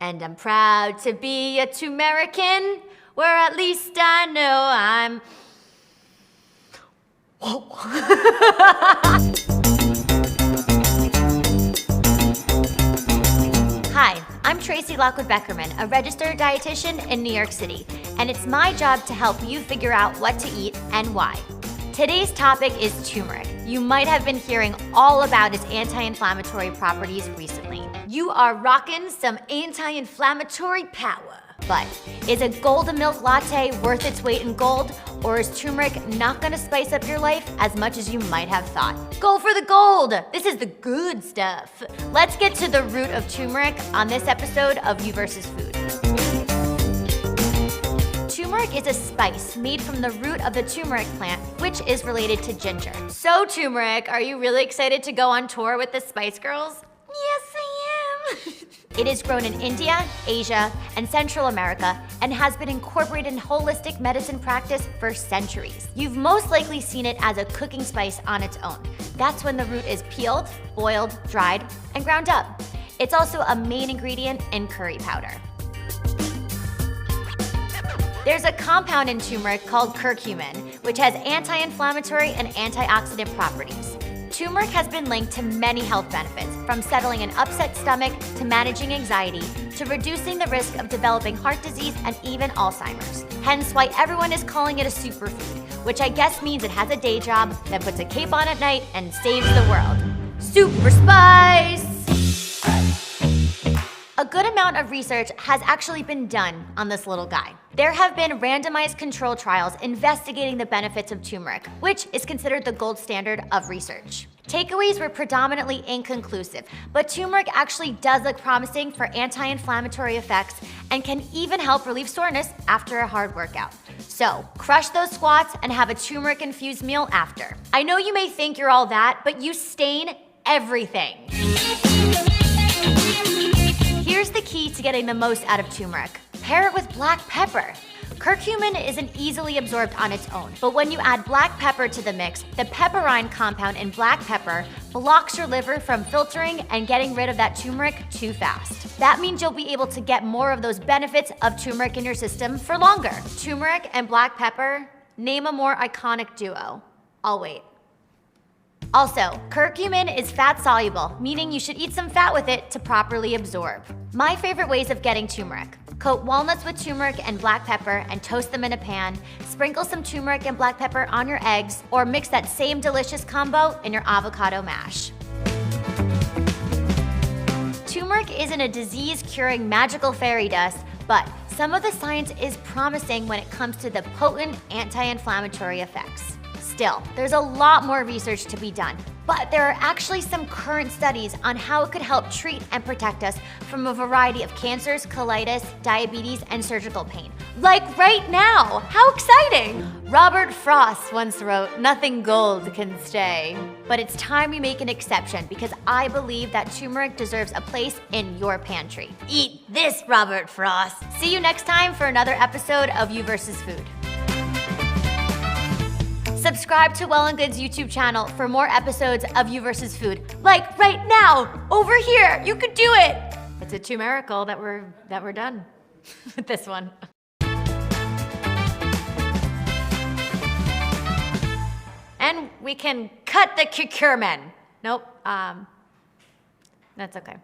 And I'm proud to be a Turmerican, where at least I know I'm... Whoa. Hi, I'm Tracy Lockwood-Beckerman, a registered dietitian in New York City, and it's my job to help you figure out what to eat and why. Today's topic is turmeric. You might have been hearing all about its anti-inflammatory properties recently. You are rocking some anti-inflammatory power. But is a golden milk latte worth its weight in gold, or is turmeric not gonna spice up your life as much as you might have thought? Go for the gold! This is the good stuff. Let's get to the root of turmeric on this episode of You vs. Food. Turmeric is a spice made from the root of the turmeric plant, which is related to ginger. So turmeric, are you really excited to go on tour with the Spice Girls? Yes, I am. It is grown in India, Asia, and Central America, and has been incorporated in holistic medicine practice for centuries. You've most likely seen it as a cooking spice on its own. That's when the root is peeled, boiled, dried, and ground up. It's also a main ingredient in curry powder. There's a compound in turmeric called curcumin, which has anti-inflammatory and antioxidant properties. Turmeric has been linked to many health benefits, from settling an upset stomach to managing anxiety to reducing the risk of developing heart disease and even Alzheimer's. Hence why everyone is calling it a superfood, which I guess means it has a day job that puts a cape on at night and saves the world. Super spice! A good amount of research has actually been done on this little guy. There have been randomized control trials investigating the benefits of turmeric, which is considered the gold standard of research. Takeaways were predominantly inconclusive, but turmeric actually does look promising for anti-inflammatory effects and can even help relieve soreness after a hard workout. So, crush those squats and have a turmeric-infused meal after. I know you may think you're all that, but you stain everything. Here's the key to getting the most out of turmeric. Pair it with black pepper. Curcumin isn't easily absorbed on its own, but when you add black pepper to the mix, the pepperine compound in black pepper blocks your liver from filtering and getting rid of that turmeric too fast. That means you'll be able to get more of those benefits of turmeric in your system for longer. Turmeric and black pepper, name a more iconic duo. I'll wait. Also, curcumin is fat-soluble, meaning you should eat some fat with it to properly absorb. My favorite ways of getting turmeric: coat walnuts with turmeric and black pepper and toast them in a pan, sprinkle some turmeric and black pepper on your eggs, or mix that same delicious combo in your avocado mash. Turmeric isn't a disease-curing magical fairy dust, but some of the science is promising when it comes to the potent anti-inflammatory effects. Still, there's a lot more research to be done, but there are actually some current studies on how it could help treat and protect us from a variety of cancers, colitis, diabetes, and surgical pain. Like right now! How exciting! Robert Frost once wrote, "Nothing gold can stay." But it's time we make an exception because I believe that turmeric deserves a place in your pantry. Eat this, Robert Frost! See you next time for another episode of You vs. Food. Subscribe to Well+Good's YouTube channel for more episodes of You vs. Food. Like right now, over here, you could do it. It's a turmerical that we're done with this one. And we can cut the curcumin. Nope, that's okay.